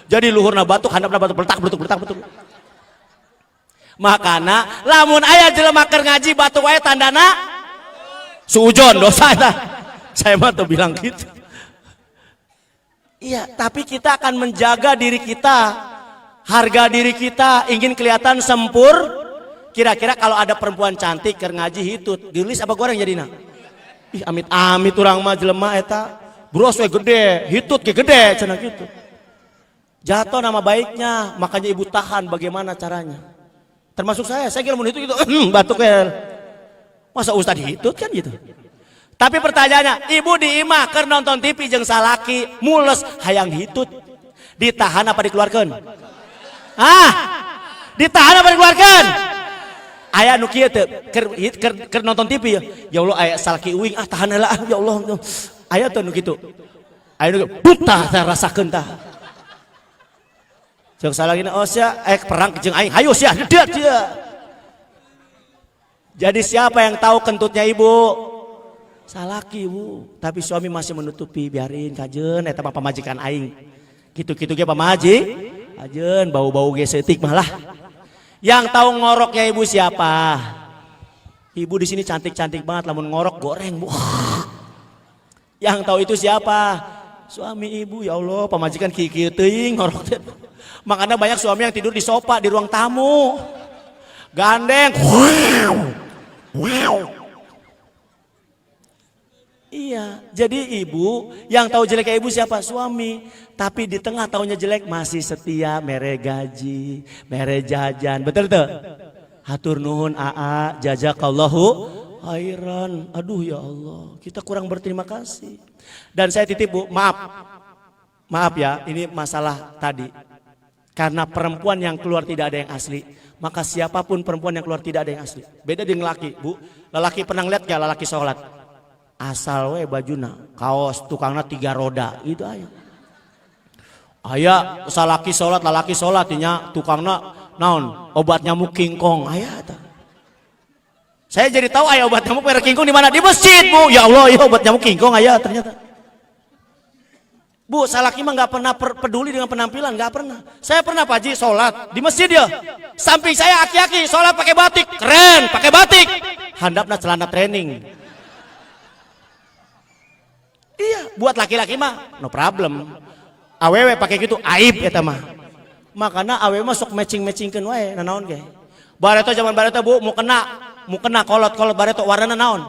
Jadi luhurna batuk, handapna batuk, beletak. Makana lamun aya jelema keur ngaji batuk wae tandana suujon dosa eta. Saya mah tuh bilang gitu. Iya, tapi kita akan menjaga diri kita, harga diri kita, ingin kelihatan sempur. Kira-kira kalau ada perempuan cantik keur ngaji hitut, dilis apa goreng jadina? Ih, amit-amit urang mah jelema eta, bros we gede, hitut ge gede cenah gitu. Jatuh nama baiknya, makanya ibu tahan bagaimana caranya. Termasuk saya kira mun hitut gitu, batuk ya. Masa ustad hitut kan gitu. Tapi pertanyaannya, ibu di imah keur nonton TV jeung salaki mules hayang hitut, ditahan apa dikeluarkeun? Ditahan apa dikeluarkeun? Aya nu kieu teu keur nonton TV ya. Ya Allah aya salaki uing tahan heula ya Allah. Aya teu nu kitu. Aya nu buta teh rasakeun tah. Jeung salakina sia perang jeung aing hayu sia dedet dia. Jadi siapa yang tahu kentutnya ibu? Salaki Bu, tapi suami masih menutupi, biarin kajen eta mah pamajikan aing. Gitu-gitu ge pamaji, ajen bau-bau ge seutik malah. Yang tahu ngoroknya ibu siapa? Ibu di sini cantik-cantik banget, lamun ngorok goreng Bu. Yang tahu itu siapa? Suami ibu, ya Allah, pamajikan kieu teuing ngorok teh. Makanya banyak suami yang tidur di sofa di ruang tamu. Gandeng. Iya, jadi ibu yang tahu jeleknya ibu siapa? Suami. Tapi di tengah tahunya jelek masih setia, mere gaji, mere jajan. Betul tuh? Hatur nuhun AA, jazakallahu khairan. Aduh ya Allah, kita kurang berterima kasih. Dan saya titip Bu, maaf ya, ini masalah tadi. Karena perempuan yang keluar tidak ada yang asli. Maka siapapun perempuan yang keluar tidak ada yang asli. Beda dengan laki, Bu. Lelaki pernah lihat gak lelaki sholat? Asal we bajuna, kaos tukangnya 3 roda, itu aja. Aya salaki sholat, lelaki sholat, tukangnya naon obat nyamuk kingkong, aya ta. Saya jadi tahu aya obat nyamuk merek kingkong di mana? Di masjid, Bu. Ya Allah, ya obat nyamuk kingkong aya ternyata. Bu, salaki mah nggak pernah peduli dengan penampilan, nggak pernah. Saya pernah Pak Haji sholat di masjid ya. Samping saya aki-aki sholat pakai batik, keren, pakai batik. Handapna celana training. Iya, buat laki-laki mah no problem. Awewe pakai gitu aib eta mah. Makanya awewe mah sok matching-matchingkeun wae nanaon ge. Bareto zaman bareto Bu mau kena kolot-kolot bareto warnana naon?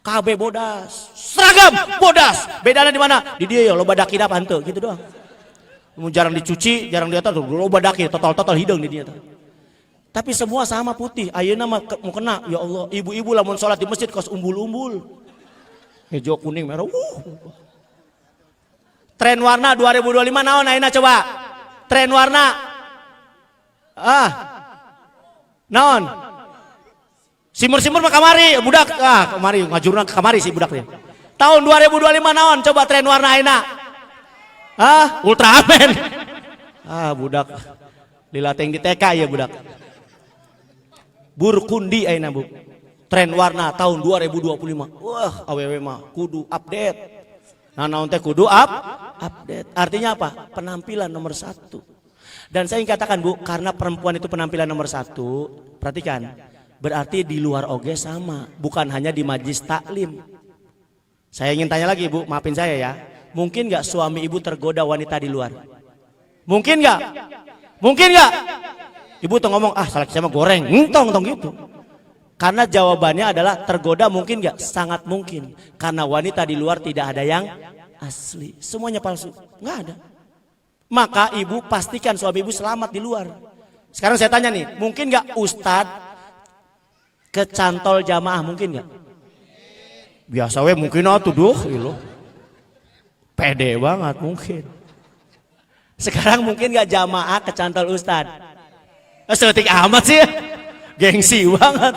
KB bodas, seragam bodas. Bedanya di mana? Di dia ya loba daki dapan teu gitu doang. Jarang dicuci, jarang diatur, loba daki total hidung di dia. Tapi semua sama putih. Ayeuna mah mau kena, ya Allah, ibu-ibu lamun sholat di masjid kos umbul-umbul. Hijau kuning merah. Tren warna 2025 naon ayeuna coba? Tren warna. Naon? Simur-simur mah kamari, budak. Kamari ngajurna ke kamari si budaknya. Tahun 2025 naon coba tren warna ayeuna? Ultraman. Budak. Lila teng di TK ya budak. Burkundi ayeuna, Bu. Tren warna tahun 2025. Wah, awewe mah kudu update. Nah, naon teh kudu update. Artinya apa? Penampilan nomor 1. Dan saya ingin katakan, Bu, karena perempuan itu penampilan nomor 1, perhatikan. Berarti di luar oge sama, bukan hanya di majlis taklim. Saya ingin tanya lagi, Bu, maafin saya ya. Mungkin nggak suami ibu tergoda wanita di luar? Mungkin nggak? Mungkin nggak? Ibu tuh ngomong, salah saya mah goreng, tong gitu. Karena jawabannya adalah tergoda mungkin nggak? Sangat mungkin. Karena wanita di luar tidak ada yang asli, semuanya palsu, nggak ada. Maka ibu pastikan suami ibu selamat di luar. Sekarang saya tanya nih, mungkin nggak Ustadz kecantol jamaah, mungkin nggak? Biasa we mungkin tuh ilo. Pede banget mungkin. Sekarang mungkin nggak jamaah kecantol Ustadz? Seletik amat sih, gengsi banget.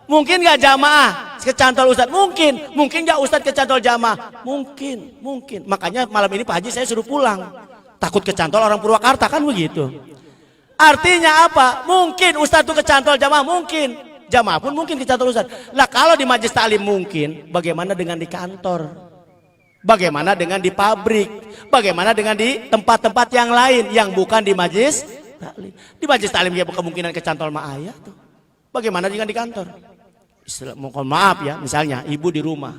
Mungkin nggak jamaah kecantol Ustadz? Mungkin nggak Ustadz kecantol jamaah? Mungkin. Makanya malam ini Pak Haji saya suruh pulang. Takut kecantol orang Purwakarta kan begitu. Artinya apa? Mungkin Ustadz tuh kecantol jamaah, mungkin. Jamaah pun mungkin kecantol Ustadz. Lah kalau di majelis taklim mungkin, bagaimana dengan di kantor? Bagaimana dengan di pabrik? Bagaimana dengan di tempat-tempat yang lain yang bukan di majelis taklim? Di majelis taklim ya kemungkinan kecantol mah aya tuh. Bagaimana dengan di kantor? Mohon maaf ya, misalnya ibu di rumah,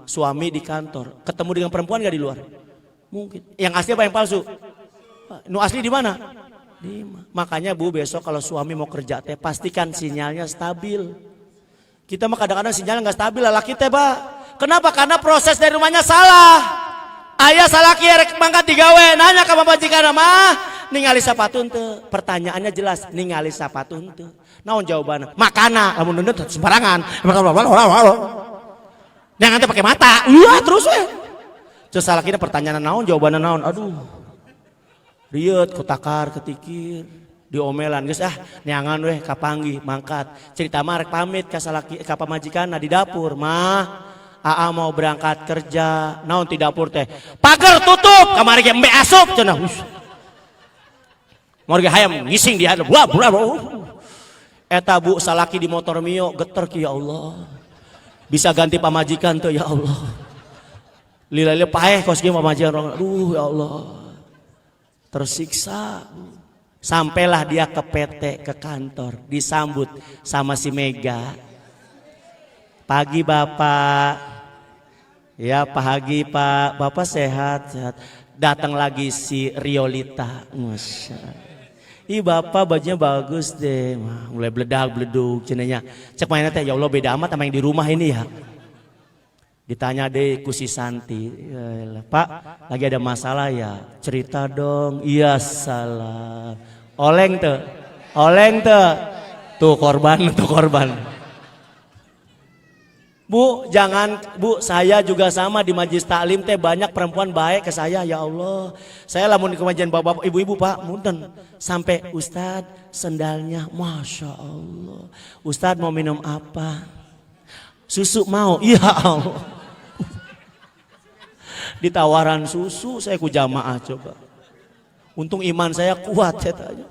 suami di kantor, ketemu dengan perempuan gak di luar? Mungkin. Yang asli apa yang palsu? Nu asli di mana? Makanya Bu, besok kalau suami mau kerja teh pastikan sinyalnya stabil. Kita mah kadang-kadang sinyalnya nggak stabil, laki teh Pak. Kenapa? Karena proses dari rumahnya salah. Ayah salah rek mangkat digawe, nanya ke majikan mah ningali sapatun teu. Pertanyaannya jelas, ningali sapatun teu. Naon jawabannya? Makana, lamun neuneuh sembarangan. Jangan teh pakai mata. Iya terus we. Terus salah kira pertanyaan naon, jawabannya naon. Aduh. Riet kutakar ketikir diomelan geus neangan weh kapanggih mangkat cerita mah rek pamit ka salaki ka pamajikanna di dapur mah aa mau berangkat kerja naon di dapur teh pager tutup kamari ge embe asup cenah mor ge hayam ngising di hadap eta Bu salaki di motor mio geter ki ya Allah bisa ganti pamajikan tuh ya Allah lila-lila paeh kos ge pamajikan aduh ya Allah tersiksa. Sampailah dia ke PT, ke kantor, disambut sama si Mega. Pagi Bapak. Ya pagi Pak, Bapak sehat. Datang lagi si Riolita. Masya Allah. Bapak bajunya bagus deh. Mulai bledak-bleduk cenanya. Cek mainnya teh ya Allah beda amat sama yang di rumah ini ya. Ditanya deh ku si Santi, Pak lagi ada masalah ya, cerita dong. Iya salah. Oleng tuh korban. Bu, jangan Bu, saya juga sama di majelis taklim teh banyak perempuan baik ke saya, ya Allah. Saya lamun di kemajian bapak-bapak, ibu-ibu Pak, munten sampai Ustadz sendalnya, masya Allah. Ustadz mau minum apa? Susu mau, ya Allah. Ditawaran susu, saya ku jamaah coba. Untung iman saya kuat, saya tanya.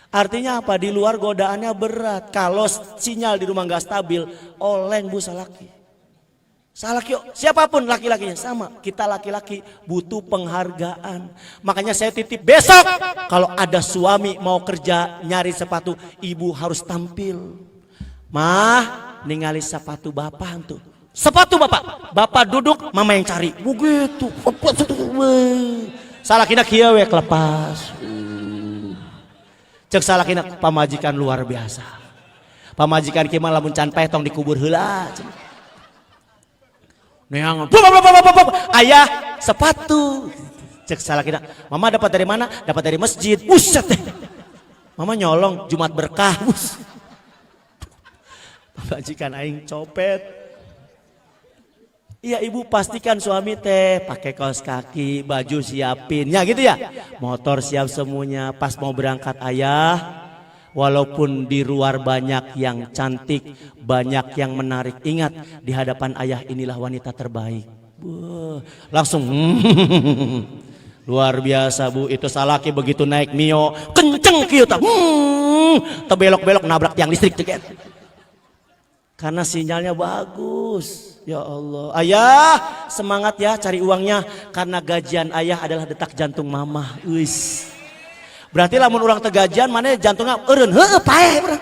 Artinya apa? Di luar godaannya berat. Kalau sinyal di rumah nggak stabil, oleng Bu salaki. Salaki, siapapun laki-lakinya sama. Kita laki-laki butuh penghargaan. Makanya saya titip besok kalau ada suami mau kerja nyari sepatu, ibu harus tampil. Mah, ningali sepatu bapak tuh. Sepatu bapak, bapak duduk, mama yang cari. Begitu. Salakina kieu we kelepas. Cek salakina pamajikan luar biasa. Pamajikan kieu mah lamun can petong dikubur heula. Neang, ayah sepatu. Cek salakina, mama dapat dari mana? Dapat dari masjid. Buset teh. Mama nyolong Jumat berkah. Pamajikan aing copet. Iya ibu pastikan suami teh pakai kaos kaki, baju siapin, ya gitu ya. Motor siap semuanya, pas mau berangkat ayah. Walaupun di luar banyak yang cantik, banyak yang menarik. Ingat di hadapan ayah inilah wanita terbaik. Langsung luar biasa Bu, itu salaki begitu naik Mio, kenceng kieu tah. Tebelok-belok nabrak tiang listrik ceket. Karena sinyalnya bagus. Ya Allah, ayah semangat ya cari uangnya karena gajian ayah adalah detak jantung mama. Wis. Berarti lamun orang tegajian mana jantungnya eureun, heuh paeh urang.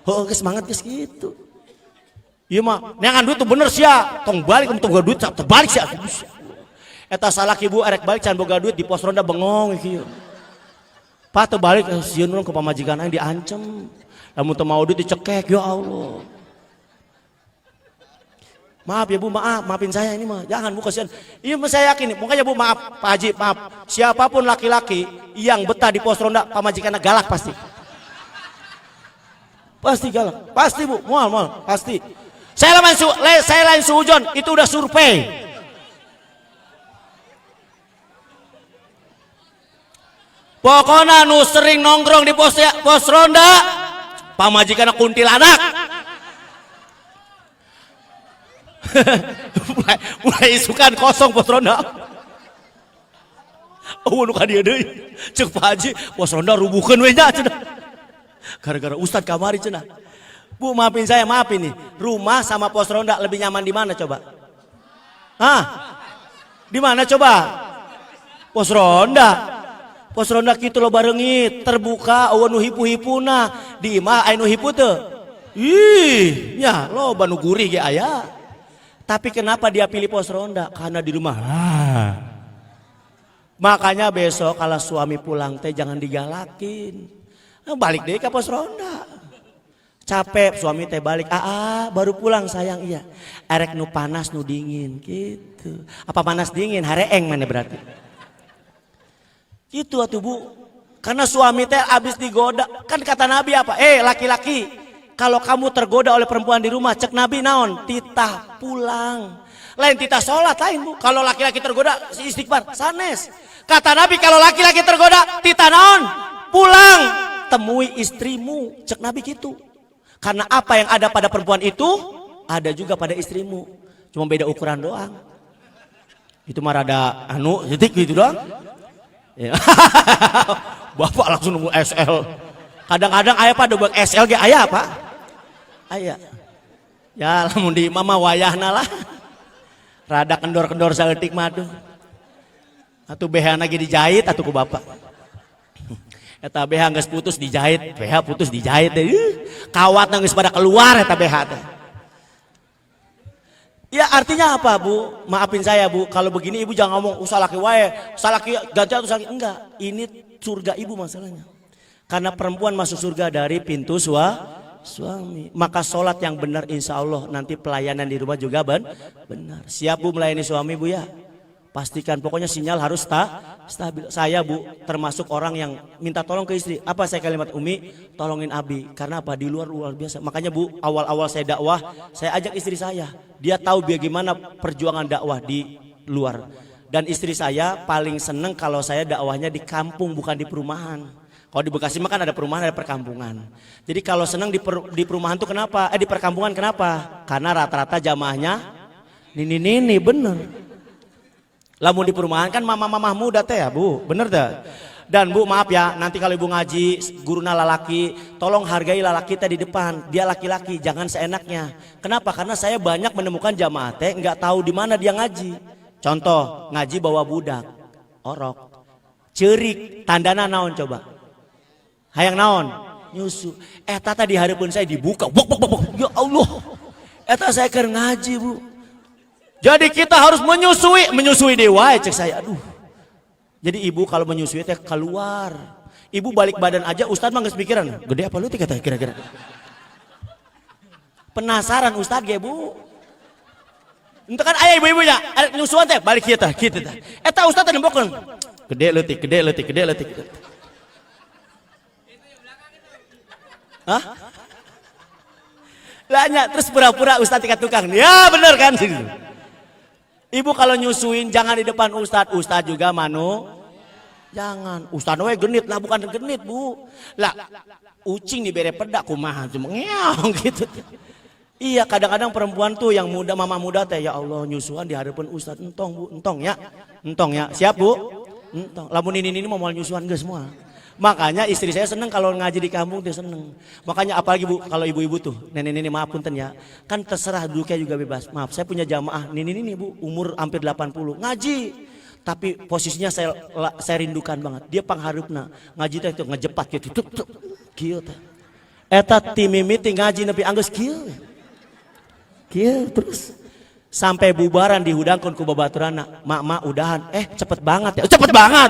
Heuh geus semangat geus gitu. Ieu mah neangan duit tuh bener sia, tong balik tong duit terbalik sia. Eta salaki Bu arek balik can boga duit di pos ronda bengong kieu. Pa teu balik sieun urang ke pamajikan aing diancem. Lamun teu mau duit dicekek, ya Allah. Maaf ya Bu, maafin saya ini mah, jangan Bu kasihan. Iya saya yakin, makanya Bu maaf, Pak Haji maaf. Siapapun laki-laki yang betah di pos ronda, pamajikannya galak pasti. Pasti galak, pasti Bu, mual, pasti. Saya lain sujon, itu udah survei. Pokoknya nu sering nongkrong di pos ronda, pamajikannya kuntilanak. mulai isukan kosong pos ronda. Oh nu ka dieu deui. Cek Pak Haji, pos ronda rubuhkeun we nya cenah. Gara-gara Ustad kamari cenah. Bu maafin saya, maafin nih. Rumah sama pos ronda lebih nyaman di mana coba? Hah? Di mana coba? Pos ronda. Pos ronda kitu lo barengi, terbuka eueuh nu hipu-hipuna. Di imah aya nu hipu teu? Ih, nya loba nu gurih ge aya. Tapi kenapa dia pilih pos ronda? Karena di rumah. Makanya besok kalau suami pulang teh jangan digalakin. Balik deh ke pos ronda. Capek suami teh balik. Baru pulang sayang iya. Erek nu panas nu dingin gitu. Apa panas dingin? Hareeng mana berarti? Gitu atuh Bu. Karena suami teh abis digoda. Kan kata Nabi apa? Laki-laki. Kalau kamu tergoda oleh perempuan di rumah, cek Nabi naon, titah pulang. Lain titah sholat lain Bu. Kalau laki-laki tergoda, istighfar, sanes. Kata Nabi kalau laki-laki tergoda, titah naon, pulang. Temui istrimu, cek Nabi gitu. Karena apa yang ada pada perempuan itu, ada juga pada istrimu. Cuma beda ukuran doang. Itu mah rada titik gitu doang. Ya. Bapak langsung nunggu SL. Kadang-kadang ayah pada buat SL ge ayah Pak. Ayah. Ya lamun di mama wayahna lah. Rada kendor-kendor saeutik mah tuh. Atuh behana ge dijahit atuh ku bapak. Eta beha geus putus dijahit, beha putus dijahit deh. Kawatna geus pada keluar eta beha teh. Ya artinya apa Bu? Maafin saya Bu, kalau begini ibu jangan ngomong salaki wae, salaki ganti atau salaki enggak. Ini surga ibu masalahnya. Karena perempuan masuk surga dari pintu suami. Maka sholat yang benar insya Allah nanti pelayanan di rumah juga benar. Siap Bu melayani suami Bu ya? Pastikan pokoknya sinyal harus stabil. Saya Bu termasuk orang yang minta tolong ke istri. Apa saya kalimat Umi? Tolongin Abi. Karena apa? Di luar biasa. Makanya Bu, awal-awal saya dakwah, saya ajak istri saya. Dia tahu bagaimana perjuangan dakwah di luar. Dan istri saya paling seneng kalau saya dakwahnya di kampung bukan di perumahan. Kalau di Bekasi mah kan ada perumahan, ada perkampungan. Jadi kalau seneng di perumahan tuh kenapa? Di perkampungan kenapa? Karena rata-rata jamaahnya nini bener. Lamun di perumahan kan mama-mama muda teh ya Bu, bener dah. Dan Bu maaf ya, nanti kalau Ibu ngaji guruna lalaki, tolong hargai lalaki teh di depan. Dia laki-laki, jangan seenaknya. Kenapa? Karena saya banyak menemukan jamaah teh nggak tahu di mana dia ngaji. Contoh, ngaji bawa budak, orok, cerik, tandana naon coba? Hayang naon? Nyusu. Tata di harapan saya dibuka, bok. Ya Allah, saya keur ngaji Bu. Jadi kita harus menyusui dewa cek saya. Aduh. Jadi ibu kalau menyusui teh keluar. Ibu balik badan aja Ustadz mah geus pikiran. Gede apa lu teh kira-kira. Penasaran Ustadz ge Bu. Ente kan aya ibu-ibunya, nyusuan teh balik kieu teh, kitu teh. Eta Ustadz teh nembokeun. Gede leutik. Hah? Lanya terus pura-pura Ustadz tingkat tukang. Ya bener kan sih. Ibu kalau nyusuin jangan di depan Ustadz. Ustadz juga jangan. Ustadz we genit lah, bukan genit Bu. Lah ucing dibere pedak kumaha cuma ngeong gitu. Iya kadang-kadang perempuan tuh yang muda, mama muda teh ya Allah nyusuan di hadapan Ustadz. Entong Bu, entong ya. Siap Bu? Entong. Lamun ini mau nyusuan geus semua. Makanya istri saya seneng kalau ngaji di kampung dia seneng. Makanya apalagi Bu kalau ibu-ibu tuh nenek-nenek maaf punten ya. Kan terserah duduknya juga bebas. Maaf saya punya jamaah ini Bu umur hampir 80 ngaji. Tapi posisinya saya rindukan banget. Dia pangharupna ngaji teh itu ngejepat gitu. Kieu teh. Eta tim mimiti ngaji nepi anggeus kieu. Kieu terus sampai bubaran dihudangkeun ku babaturanna. Mak udahan. Cepet banget ya. Cepet banget.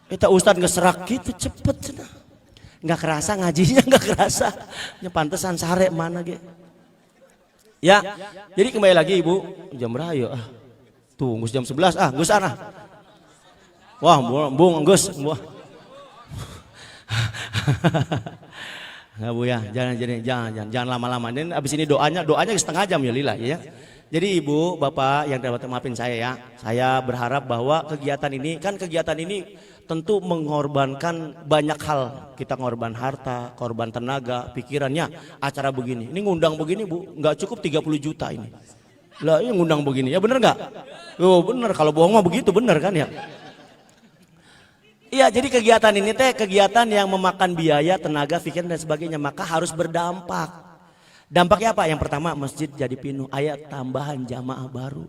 Kita Ustadz ngeserak gitu cepet cenah. Nggak kerasa ngajinya nggak kerasa. Ya pantesan sare mana ge. Ya. Jadi kembali lagi Ibu jam berapa tuh geus jam 11 geus ana. Wah bung geus. Nggak Bu ya, jangan lama-lama. Dan abis ini doanya setengah jam ya lila ya. Jadi Ibu, Bapak yang dapat maafin saya ya. Saya berharap bahwa kegiatan ini tentu mengorbankan banyak hal. Kita ngorban harta, korban tenaga, pikirannya. Acara begini, ini ngundang begini Bu, nggak cukup 30 juta ini. Lah ini ngundang begini, ya bener nggak? Oh bener, kalau bohong mah begitu bener kan ya. Iya, jadi kegiatan ini kegiatan yang memakan biaya, tenaga, pikiran dan sebagainya, maka harus berdampak. Dampaknya apa? Yang pertama masjid jadi penuh, ayat tambahan jamaah baru.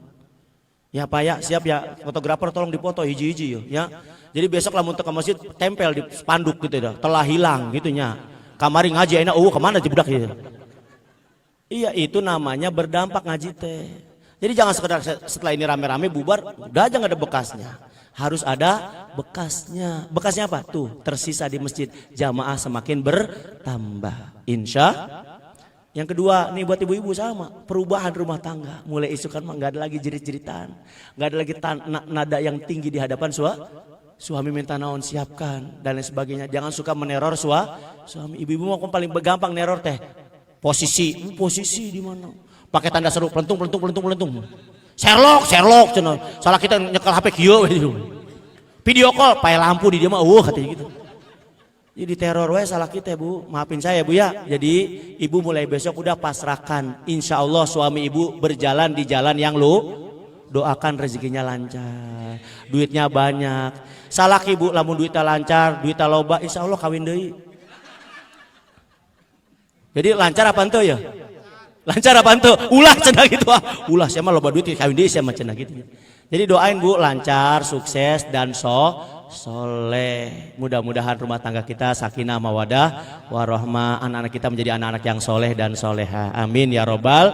Ya Pak ya, siap ya, fotografer tolong dipoto hiji-hiji ya. Jadi besok lamun teu ka masjid tempel di spanduk gitu dah, telah hilang gitunya. Kamari ngaji ayeuna kemana budak gitu. Iya, itu namanya berdampak ngaji teh. Jadi jangan sekedar setelah ini rame-rame bubar, udah aja nggak ada bekasnya. Harus ada bekasnya. Bekasnya apa? Tuh, tersisa di masjid. Jamaah semakin bertambah. Yang kedua, nih buat ibu-ibu sama, perubahan rumah tangga. Mulai isukan mah nggak ada lagi jerit-jeritan, nggak ada lagi nada yang tinggi di hadapan suami minta naon siapkan dan lain sebagainya. Jangan suka meneror suami. Ibu-ibu mau paling gampang neror teh. Posisi di mana? Pakai tanda seru pelentung. Sherlock cenah. Salah kita nyekel HP kieu gitu. Video call, pakai lampu di dia mah katanya gitu. Jadi teror salah kita Bu, maafin saya Bu ya. Jadi ibu mulai besok udah pasrahkan. Insya Allah suami ibu berjalan di jalan yang lu doakan rezekinya lancar, duitnya banyak. Salah ibu lamun duitnya lancar, duitnya loba, insya Allah kawin deui. Jadi lancar apa ente ya? Lancar apa ente? Ulah cenah gitu Ulah saya mah loba duit kawin deui saya mah cenah gitu. Jadi doain Bu lancar, sukses dan soleh. Mudah-mudahan rumah tangga kita sakinah mawadah warahmah, anak-anak kita menjadi anak-anak yang soleh dan soleha. Amin ya robbal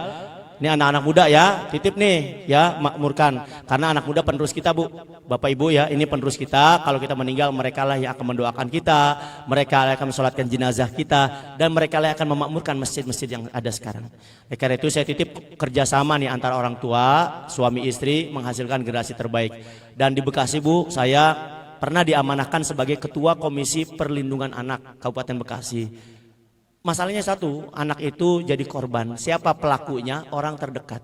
Ini anak-anak muda ya, titip nih ya, makmurkan. Karena anak muda penerus kita Bu, Bapak Ibu ya, ini penerus kita. Kalau kita meninggal mereka lah yang akan mendoakan kita, mereka lah yang akan mensolatkan jenazah kita, dan mereka lah yang akan memakmurkan masjid-masjid yang ada sekarang. Karena itu saya titip kerjasama nih antara orang tua, suami istri menghasilkan generasi terbaik. Dan di Bekasi Bu, saya pernah diamanahkan sebagai Ketua Komisi Perlindungan Anak Kabupaten Bekasi. Masalahnya satu, anak itu jadi korban. Siapa pelakunya? Orang terdekat.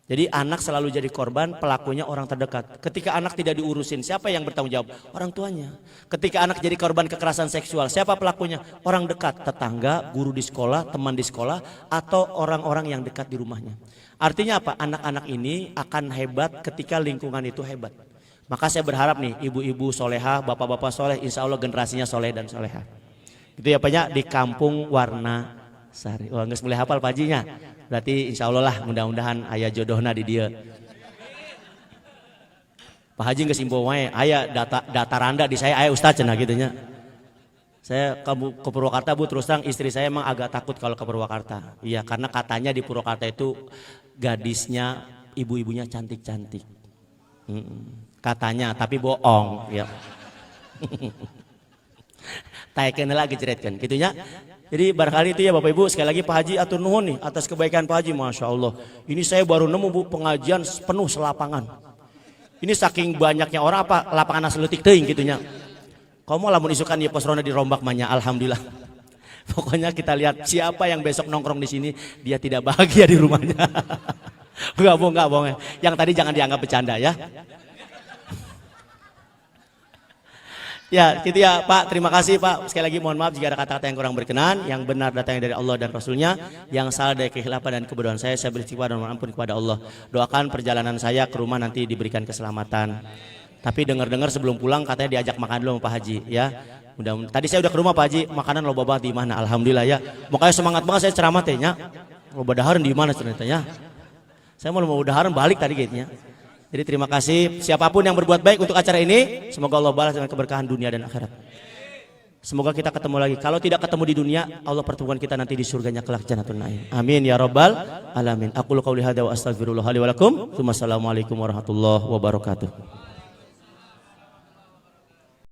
Jadi anak selalu jadi korban, pelakunya orang terdekat. Ketika anak tidak diurusin, siapa yang bertanggung jawab? Orang tuanya. Ketika anak jadi korban kekerasan seksual, siapa pelakunya? Orang dekat, tetangga, guru di sekolah, teman di sekolah, atau orang-orang yang dekat di rumahnya. Artinya apa? Anak-anak ini akan hebat ketika lingkungan itu hebat. Maka saya berharap nih, ibu-ibu solehah, bapak-bapak soleh, insya Allah generasinya soleh dan solehah. Itu ya Pak, di Kampung Warna Sari. Wah, nggak boleh hafal pajinya. Berarti insya Allah lah mudah-mudahan ayah jodohna di dia. Pak Haji nggak simpo wae, ayah data randa di saya, ayah ustaz cenah gitunya. Saya ke Purwakarta Bu, terus terang istri saya emang agak takut kalau ke Purwakarta. Iya, karena katanya di Purwakarta itu gadisnya, ibu-ibunya cantik-cantik. Katanya, tapi bohong. Ya. Tayakeun lagi ceritkan gitunya. Jadi barangkali itu ya Bapak Ibu, sekali lagi Pak Haji atur nuhun nih atas kebaikan Pak Haji, Masya Allah. Ini saya baru nemu Bu, pengajian penuh selapangan. Ini saking banyaknya orang apa lapangan asletik teuing gitunya. Kamu lamun isukan ya posrona dirombak manya, alhamdulillah. Pokoknya kita lihat siapa yang besok nongkrong di sini dia tidak bahagia di rumahnya. Enggak bohong. Yang tadi jangan dianggap bercanda ya. Ya gitu ya Pak, terima kasih Pak. Sekali lagi mohon maaf jika ada kata-kata yang kurang berkenan. Yang benar datangnya dari Allah dan Rasulnya. Yang salah dari kekhilafan dan kebodohan saya beristighfar dan mohon ampun kepada Allah. Doakan perjalanan saya ke rumah nanti diberikan keselamatan. Tapi dengar-dengar sebelum pulang katanya diajak makan dulu sama Pak Haji ya. Tadi saya udah ke rumah Pak Haji, makanan loba banget di mana, alhamdulillah ya. Makanya semangat banget saya ceramah tehnya. Loba dahareun di mana ceritanya. Saya mau dahareun balik tadi gitu. Jadi terima kasih siapapun yang berbuat baik untuk acara ini, semoga Allah balas dengan keberkahan dunia dan akhirat. Semoga kita ketemu lagi. Kalau tidak ketemu di dunia, Allah pertemukan kita nanti di surganya kelak Jannatul Naim. Amin ya rabbal alamin. Aqulu qouli hadza wa astaghfirullah li wa lakum. Wassalamualaikum warahmatullahi wabarakatuh.